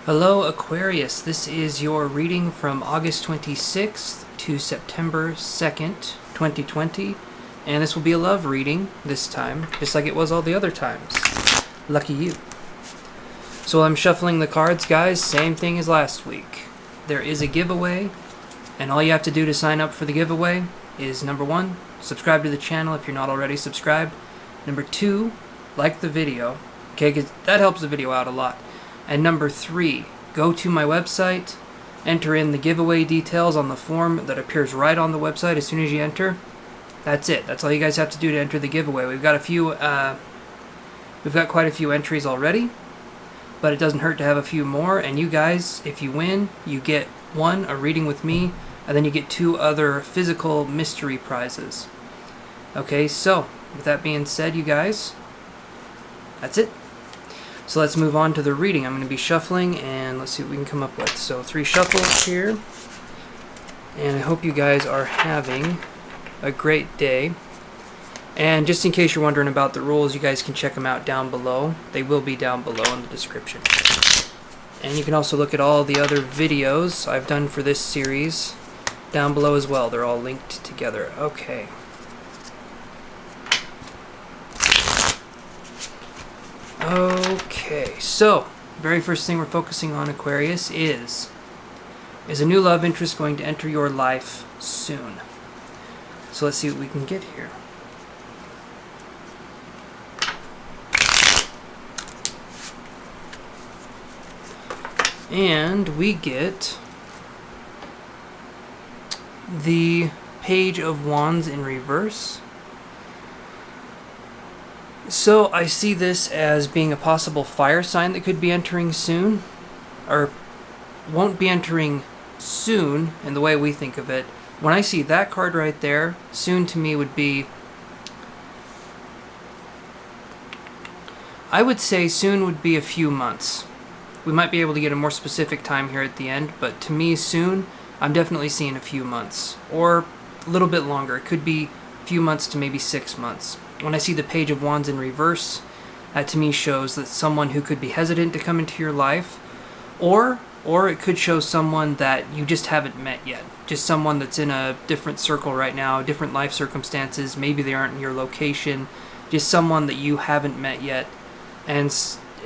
Hello Aquarius, this is your reading from August 26th to September 2nd, 2020, and this will be a love reading this time, just like it was all the other times. Lucky you. So while I'm shuffling the cards, guys, same thing as last week. There is a giveaway, and all you have to do to sign up for the giveaway is number 1, subscribe to the channel if you're not already subscribed. Number 2, like the video, okay, because that helps the video out a lot. And number 3, go to my website, enter in the giveaway details on the form that appears right on the website as soon as you enter. That's it. That's all you guys have to do to enter the giveaway. We've got quite a few entries already, but it doesn't hurt to have a few more. And you guys, if you win, you get 1, a reading with me, and then you get 2 other physical mystery prizes. Okay, so with that being said, you guys, that's it. So let's move on to the reading. I'm going to be shuffling, and let's see what we can come up with. So 3 shuffles here, and I hope you guys are having a great day. And just in case you're wondering about the rules, you guys can check them out down below. They will be down below in the description. And you can also look at all the other videos I've done for this series down below as well. They're all linked together. Okay. Okay, so very first thing we're focusing on, Aquarius, is a new love interest going to enter your life soon? So let's see what we can get here. And we get the Page of Wands in reverse. So I see this as being a possible fire sign that could be entering soon, or won't be entering soon in the way we think of it. When I see that card right there, soon to me would be, I would say soon would be a few months. We might be able to get a more specific time here at the end, but to me soon, I'm definitely seeing a few months, or a little bit longer. It could be a few months to maybe 6 months. When I see the Page of Wands in reverse, that to me shows that someone who could be hesitant to come into your life, or it could show someone that you just haven't met yet. Just someone that's in a different circle right now, different life circumstances. Maybe they aren't in your location. Just someone that you haven't met yet. And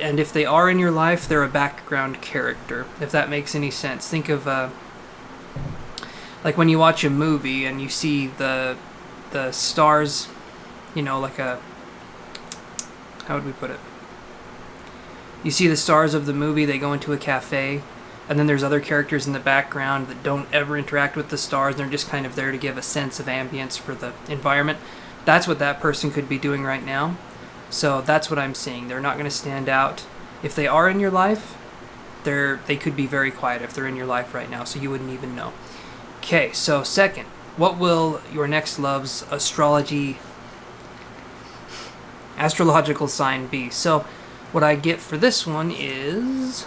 if they are in your life, they're a background character, if that makes any sense. Think of like when you watch a movie and you see the stars, you know, like a, how would we put it? You see the stars of the movie, they go into a cafe, and then there's other characters in the background that don't ever interact with the stars. They're just kind of there to give a sense of ambience for the environment. That's what that person could be doing right now. So that's what I'm seeing. They're not going to stand out. If they are in your life, they could be very quiet if they're in your life right now, so you wouldn't even know. Okay, so second, what will your next love's astrological sign be? So what I get for this one is,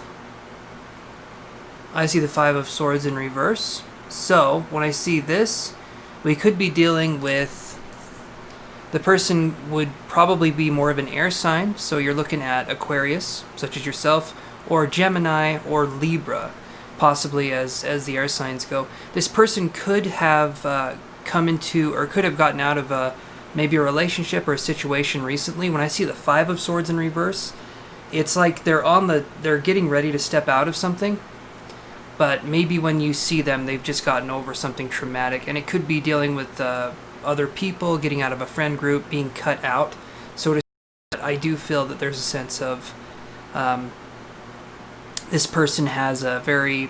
I see the 5 of Swords in reverse. So when I see this, we could be dealing with, the person would probably be more of an air sign. So you're looking at Aquarius, such as yourself, or Gemini or Libra, possibly as the air signs go. This person could have come into, or could have gotten out of maybe a relationship or a situation recently. When I see the 5 of Swords in reverse, it's like they're getting ready to step out of something, but maybe when you see them, they've just gotten over something traumatic, and it could be dealing with other people, getting out of a friend group, being cut out. So I do feel that there's a sense of this person has a very,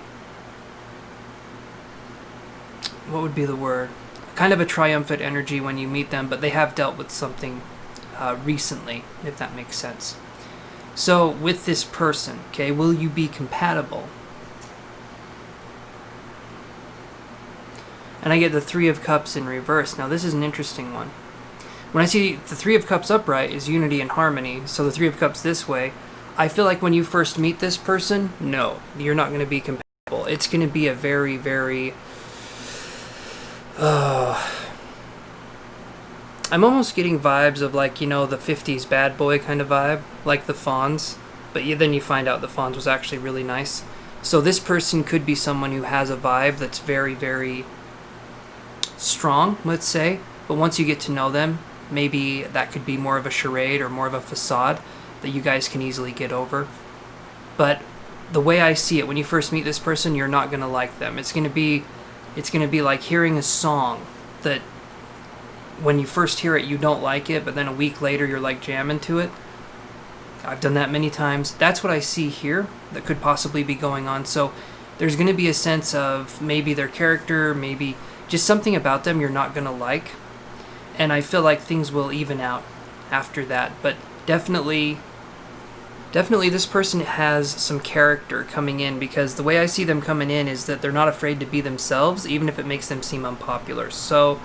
what would be the word? Kind of a triumphant energy when you meet them, but they have dealt with something recently, if that makes sense. So with this person, okay, will you be compatible? And I get the 3 of Cups in reverse. Now this is an interesting one. When I see the 3 of Cups upright is unity and harmony, so the 3 of Cups this way, I feel like when you first meet this person, no, you're not going to be compatible. It's going to be a very, very, I'm almost getting vibes of, like, you know, the 50s bad boy kind of vibe, like the Fonz. but then you find out the Fonz was actually really nice. So this person could be someone who has a vibe that's very, very strong, let's say, but once you get to know them, maybe that could be more of a charade or more of a facade that you guys can easily get over. But the way I see it, when you first meet this person, you're not going to like them. It's going to be like hearing a song that when you first hear it, you don't like it, but then a week later, you're like jamming to it. I've done that many times. That's what I see here that could possibly be going on. So there's going to be a sense of maybe their character, maybe just something about them you're not going to like. And I feel like things will even out after that. But definitely this person has some character coming in, because the way I see them coming in is that they're not afraid to be themselves, even if it makes them seem unpopular. So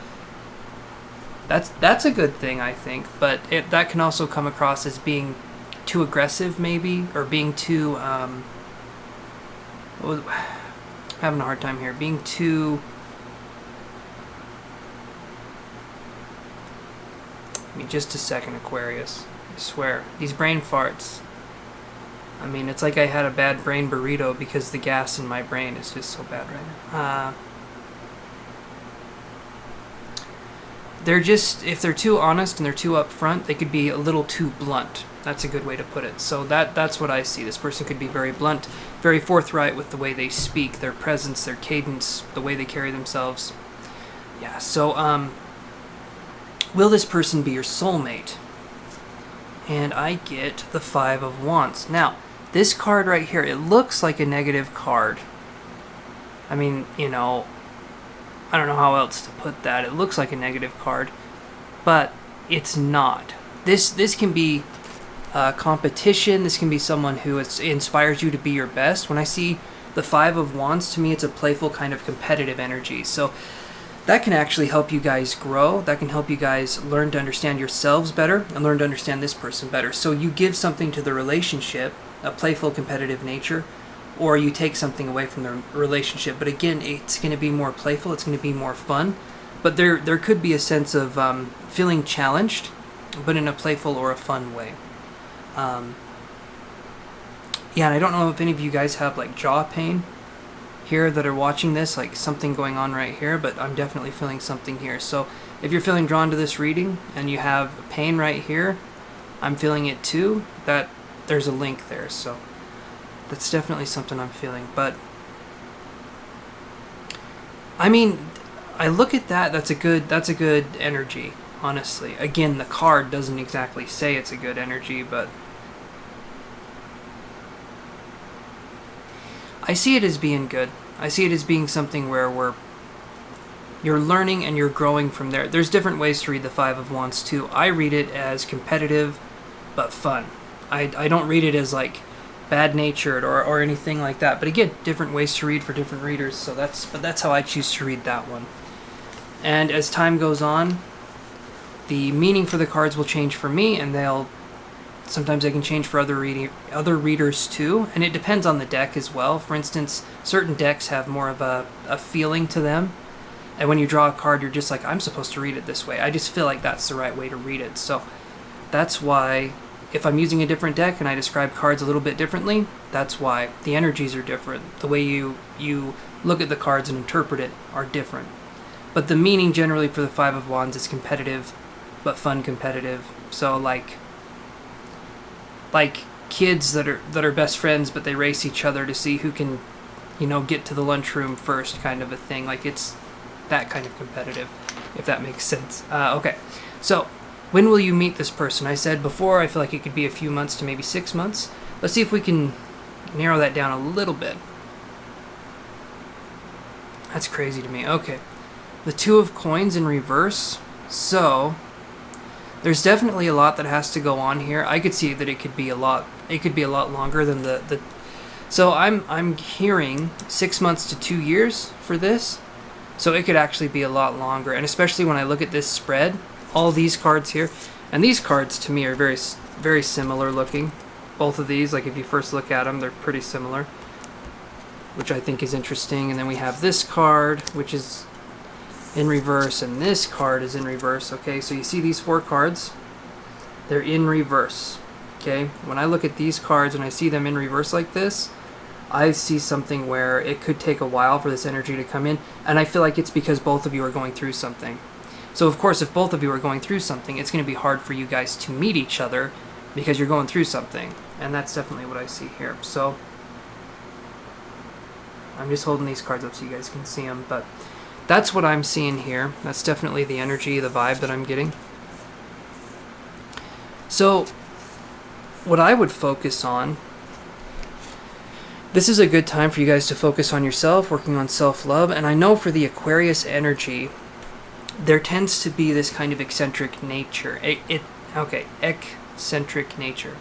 that's a good thing, I think. But that can also come across as being too aggressive, maybe, or being too having a hard time here, being too, I mean, just a second, Aquarius, I swear, these brain farts, I mean, it's like I had a bad brain burrito because the gas in my brain is just so bad right now. They're just, if they're too honest and they're too upfront, they could be a little too blunt. That's a good way to put it. So that's what I see. This person could be very blunt, very forthright with the way they speak, their presence, their cadence, the way they carry themselves. Yeah, so will this person be your soulmate? And I get the Five of Wands. Now, this card right here, it looks like a negative card. I mean, you know, I don't know how else to put that. It looks like a negative card, but it's not. This can be competition. This can be someone who inspires you to be your best. When I see the Five of Wands, to me, it's a playful kind of competitive energy. So that can actually help you guys grow. That can help you guys learn to understand yourselves better and learn to understand this person better. So you give something to the relationship, a playful competitive nature, or you take something away from the relationship. But again, it's going to be more playful. It's going to be more fun. But there could be a sense of feeling challenged, but in a playful or a fun way. Yeah, and I don't know if any of you guys have like jaw pain here that are watching this, like something going on right here, but I'm definitely feeling something here. So if you're feeling drawn to this reading and you have pain right here, I'm feeling it too. That there's a link there. So that's definitely something I'm feeling. But I mean, I look at that, that's a good energy, honestly. Again, the card doesn't exactly say it's a good energy, but I see it as being good. I see it as being something where you're learning and you're growing from there. There's different ways to read the Five of Wands too. I read it as competitive but fun. I don't read it as like bad-natured or anything like that. But again, different ways to read for different readers. So that's how I choose to read that one. And as time goes on, the meaning for the cards will change for me, and sometimes they can change for other readers too, and it depends on the deck as well. For instance, certain decks have more of a feeling to them, and when you draw a card, you're just like, I'm supposed to read it this way. I just feel like that's the right way to read it. So that's why if I'm using a different deck and I describe cards a little bit differently, that's why the energies are different. The way you look at the cards and interpret it are different. But the meaning generally for the Five of Wands is competitive, but fun competitive. So like kids that are best friends, but they race each other to see who can, get to the lunchroom first, kind of a thing. Like it's that kind of competitive, if that makes sense. Okay, so when will you meet this person? I said before, I feel like it could be a few months to maybe 6 months. Let's see if we can narrow that down a little bit. That's crazy to me. Okay, the Two of Coins in reverse. So there's definitely a lot that has to go on here. I could see that it could be a lot. It could be a lot longer than the. So I'm hearing 6 months to 2 years for this. So it could actually be a lot longer, and especially when I look at this spread, all these cards here, and these cards to me are very, very similar looking. Both of these, like if you first look at them, they're pretty similar, which I think is interesting. And then we have this card, which is in reverse, and this card is in reverse. Okay, so you see these 4 cards, they're in reverse. Okay, when I look at these cards and I see them in reverse like this, I see something where it could take a while for this energy to come in, and I feel like it's because both of you are going through something. So of course, if both of you are going through something, it's going to be hard for you guys to meet each other because you're going through something, and that's definitely what I see here. So I'm just holding these cards up so you guys can see them, but that's what I'm seeing here. That's definitely the energy, the vibe that I'm getting. So what I would focus on, this is a good time for you guys to focus on yourself, working on self-love. And I know for the Aquarius energy, there tends to be this kind of eccentric nature. Eccentric nature.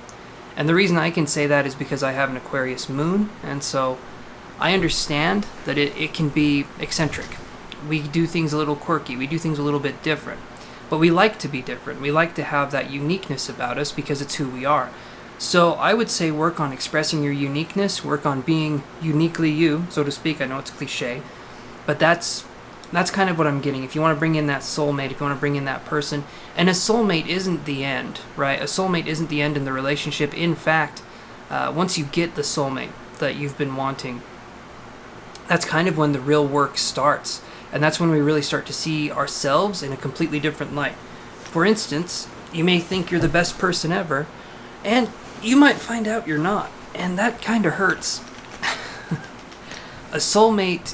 And the reason I can say that is because I have an Aquarius moon, and so I understand that it can be eccentric. We do things a little quirky, we do things a little bit different. But we like to be different. We like to have that uniqueness about us because it's who we are. So I would say work on expressing your uniqueness, work on being uniquely you, so to speak. I know it's cliche, but that's kind of what I'm getting. If you want to bring in that soulmate, if you want to bring in that person, and a soulmate isn't the end, right? A soulmate isn't the end in the relationship. In fact, once you get the soulmate that you've been wanting, that's kind of when the real work starts. And that's when we really start to see ourselves in a completely different light. For instance, you may think you're the best person ever, and you might find out you're not. And that kind of hurts. A soulmate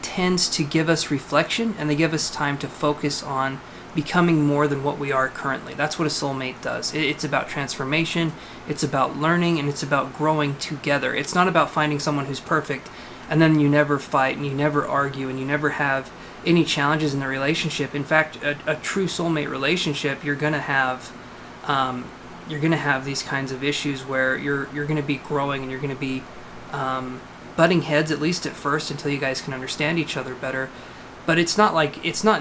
tends to give us reflection, and they give us time to focus on becoming more than what we are currently. That's what a soulmate does. It's about transformation, it's about learning, and it's about growing together. It's not about finding someone who's perfect and then you never fight and you never argue and you never have any challenges in the relationship. In fact, a true soulmate relationship, you're gonna have these kinds of issues where you're gonna be growing and you're gonna be butting heads, at least at first, until you guys can understand each other better. But it's not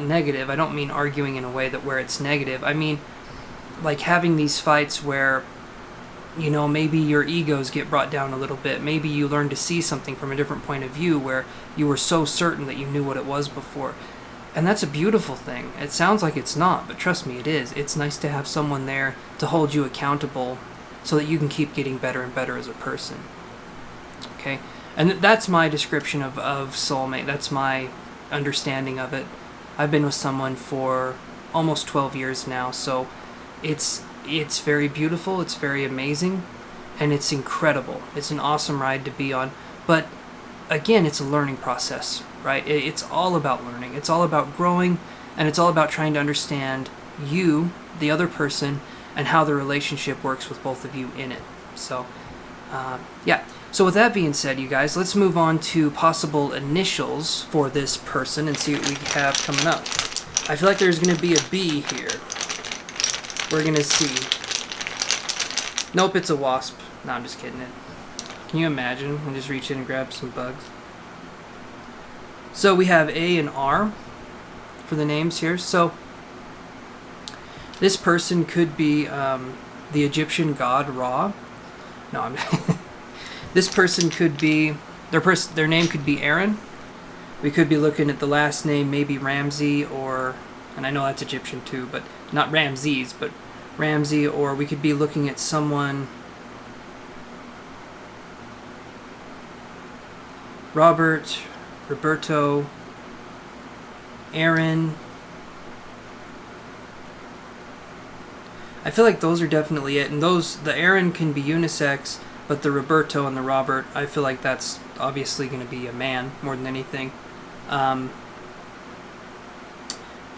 negative. I don't mean arguing in a way where it's negative. I mean like having these fights where, you know, maybe your egos get brought down a little bit. Maybe you learn to see something from a different point of view where you were so certain that you knew what it was before. And that's a beautiful thing. It sounds like it's not, but trust me, it is. It's nice to have someone there to hold you accountable so that you can keep getting better and better as a person. Okay? And that's my description of soulmate. That's my understanding of it. I've been with someone for almost 12 years now, so it's very beautiful, it's very amazing, and it's incredible. It's an awesome ride to be on. But again, it's a learning process, right? It's all about learning. It's all about growing, and it's all about trying to understand you, the other person, and how the relationship works with both of you in it. So, yeah. So with that being said, you guys, let's move on to possible initials for this person and see what we have coming up. I feel like there's going to be a B here. We're going to see. Nope, it's a wasp. No, I'm just kidding it. Can you imagine? I just reach in and grab some bugs. So we have A and R for the names here. So this person could be the Egyptian god Ra. No, I'm this person could be their name could be Aaron. We could be looking at the last name, maybe Ramsey, or, and I know that's Egyptian too, but not Ramses, but Ramsey, or we could be looking at someone Robert, Roberto, Aaron. I feel like those are definitely it, and the Aaron can be unisex, but the Roberto and the Robert, I feel like that's obviously going to be a man more than anything. And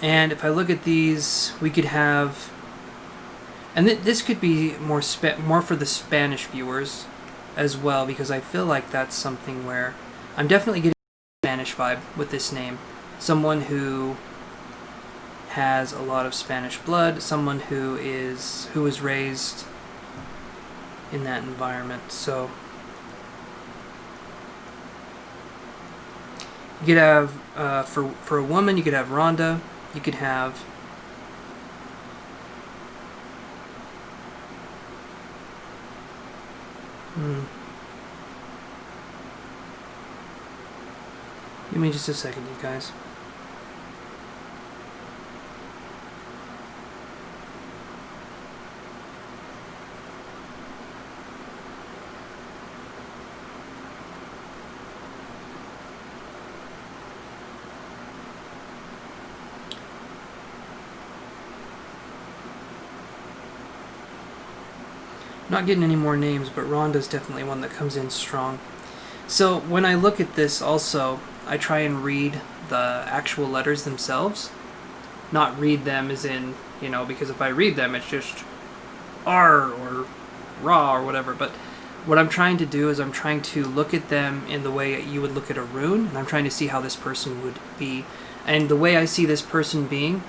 if I look at these, we could have, and this could be more for the Spanish viewers as well, because I feel like that's something where I'm definitely getting a Spanish vibe with this name. Someone who has a lot of Spanish blood, someone who was raised in that environment. So you could have for a woman, you could have Rhonda, you could have give me just a second, you guys. Not getting any more names, but Rhonda's definitely one that comes in strong. So when I look at this also, I try and read the actual letters themselves. Not read them as in, because if I read them, it's just R or Ra or whatever. But what I'm trying to do is I'm trying to look at them in the way you would look at a rune, and I'm trying to see how this person would be. And the way I see this person being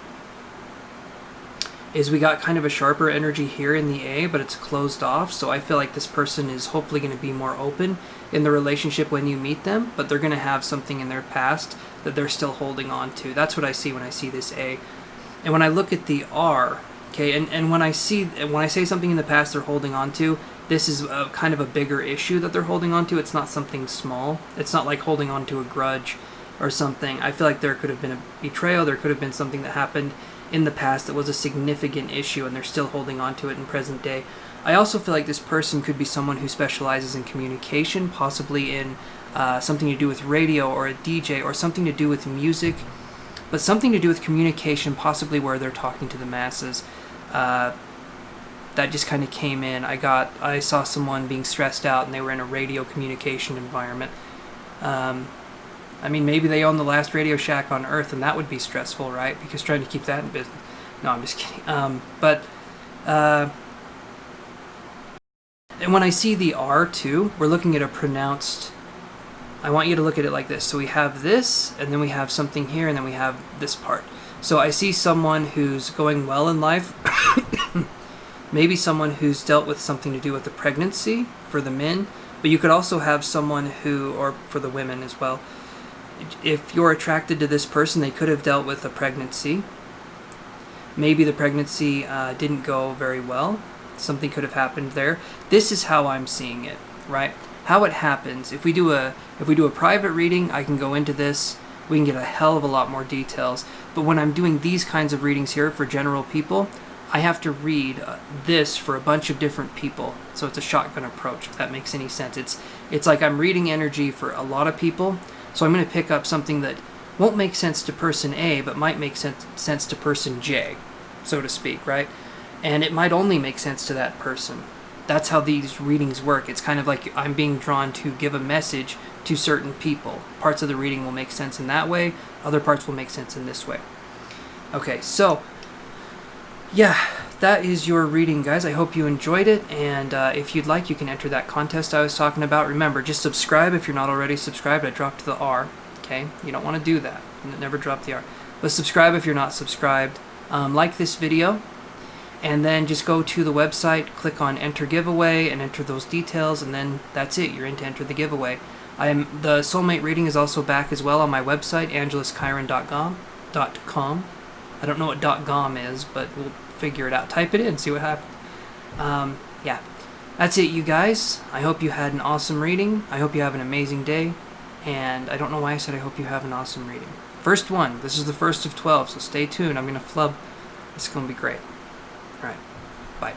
is we got kind of a sharper energy here in the A, but it's closed off. So I feel like this person is hopefully going to be more open in the relationship when you meet them, but they're going to have something in their past that they're still holding on to. That's what I see when I see this A. And when I look at the R, okay, and when I say something in the past they're holding on to, this is a kind of a bigger issue that they're holding on to. It's not something small. It's not like holding on to a grudge or something. I feel like there could have been a betrayal. There could have been something that happened in the past that was a significant issue, and they're still holding on to it in present day. I also feel like this person could be someone who specializes in communication, possibly in something to do with radio or a DJ or something to do with music, but something to do with communication, possibly where they're talking to the masses. That just kind of came in. I saw someone being stressed out and they were in a radio communication environment. Maybe they own the last Radio Shack on Earth, and that would be stressful, right? Because trying to keep that in business. No, I'm just kidding. And when I see the R too, we're looking at a pronounced. I want you to look at it like this. So we have this, and then we have something here, and then we have this part. So I see someone who's going well in life. Maybe someone who's dealt with something to do with the pregnancy for the men, but you could also have someone who, or for the women as well, if you're attracted to this person, they could have dealt with a pregnancy. Maybe the pregnancy didn't go very well. Something could have happened there. This is how I'm seeing it, right? How it happens. If we do a private reading, I can go into this. We can get a hell of a lot more details. But when I'm doing these kinds of readings here for general people, I have to read this for a bunch of different people. So it's a shotgun approach, if that makes any sense. It's like I'm reading energy for a lot of people. So I'm going to pick up something that won't make sense to person A, but might make sense to person J, so to speak, right? And it might only make sense to that person. That's how these readings work. It's kind of like I'm being drawn to give a message to certain people. Parts of the reading will make sense in that way. Other parts will make sense in this way. Okay, so yeah, that is your reading, guys. I hope you enjoyed it, and if you'd like, you can enter that contest I was talking about. Remember, just subscribe if you're not already subscribed. I dropped the R, okay? You don't want to do that. Never drop the R. But subscribe if you're not subscribed. Like this video, and then just go to the website, click on Enter Giveaway, and enter those details, and then that's it. You're in to enter the giveaway. The Soulmate Reading is also back as well on my website, angeluschiron.com. I don't know what .com is, but we'll figure it out. Type it in, see what happens. Yeah, that's it, you guys. I hope you had an awesome reading. I hope you have an amazing day. And I don't know why I said I hope you have an awesome reading. First one. This is the first of 12, so stay tuned. I'm going to flub. It's going to be great. All right. Bye.